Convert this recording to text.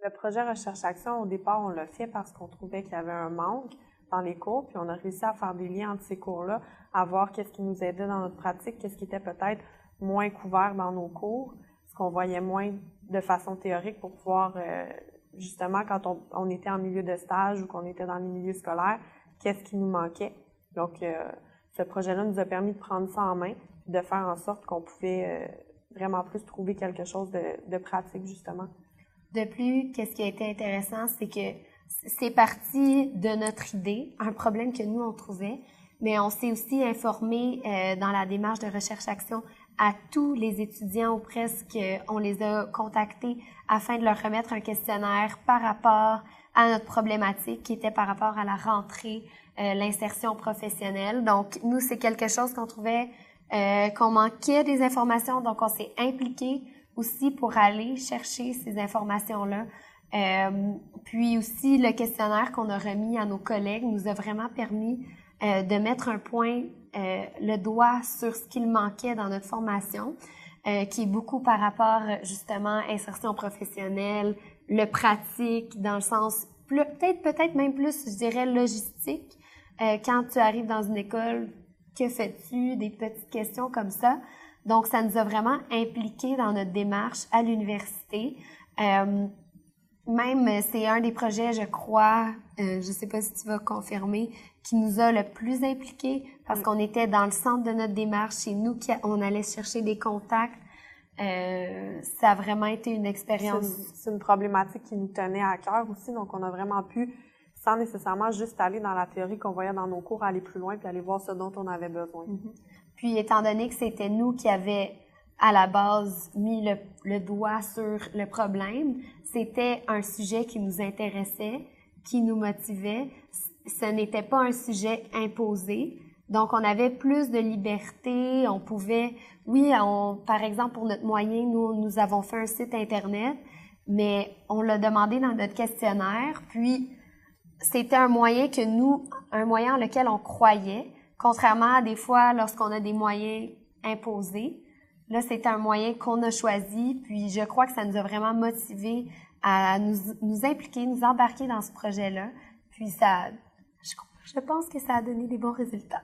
Le projet Recherche-Action, au départ, on l'a fait parce qu'on trouvait qu'il y avait un manque dans les cours, puis on a réussi à faire des liens entre ces cours-là, à voir qu'est-ce qui nous aidait dans notre pratique, qu'est-ce qui était peut-être moins couvert dans nos cours, ce qu'on voyait moins de façon théorique pour pouvoir, justement, quand on était en milieu de stage ou qu'on était dans les milieux scolaires, qu'est-ce qui nous manquait. Donc, ce projet-là nous a permis de prendre ça en main, de faire en sorte qu'on pouvait vraiment plus trouver quelque chose de pratique, justement. De plus, qu'est-ce qui a été intéressant, c'est que c'est parti de notre idée, un problème que nous, on trouvait, mais on s'est aussi informé dans la démarche de recherche-action à tous les étudiants ou presque, on les a contactés afin de leur remettre un questionnaire par rapport à notre problématique qui était par rapport à la rentrée, l'insertion professionnelle. Donc, nous, c'est quelque chose qu'on trouvait qu'on manquait des informations, donc on s'est impliqué aussi pour aller chercher ces informations-là. Puis aussi, le questionnaire qu'on a remis à nos collègues nous a vraiment permis de mettre un point, le doigt sur ce qu'il manquait dans notre formation, qui est beaucoup par rapport, justement, insertion professionnelle, le pratique, dans le sens, peut-être même plus, je dirais, logistique. Quand tu arrives dans une école, que fais-tu? Des petites questions comme ça. Donc, ça nous a vraiment impliqués dans notre démarche à l'université. Même, c'est un des projets, je crois, je sais pas si tu vas confirmer, qui nous a le plus impliqués parce qu'on était dans le centre de notre démarche, c'est nous on allait chercher des contacts. Ça a vraiment été une expérience. C'est une problématique qui nous tenait à cœur aussi, donc on a vraiment pu, sans nécessairement juste aller dans la théorie qu'on voyait dans nos cours, aller plus loin puis aller voir ce dont on avait besoin. Puis, étant donné que c'était nous qui avions à la base mis le doigt sur le problème, c'était un sujet qui nous intéressait, qui nous motivait. Ce n'était pas un sujet imposé. Donc, on avait plus de liberté. On pouvait, par exemple, pour notre moyen, nous avons fait un site Internet, mais on l'a demandé dans notre questionnaire. Puis, c'était un moyen en lequel on croyait, contrairement à des fois lorsqu'on a des moyens imposés. Là, c'était un moyen qu'on a choisi, puis je crois que ça nous a vraiment motivés à nous impliquer, nous embarquer dans ce projet-là. Puis je pense que ça a donné des bons résultats.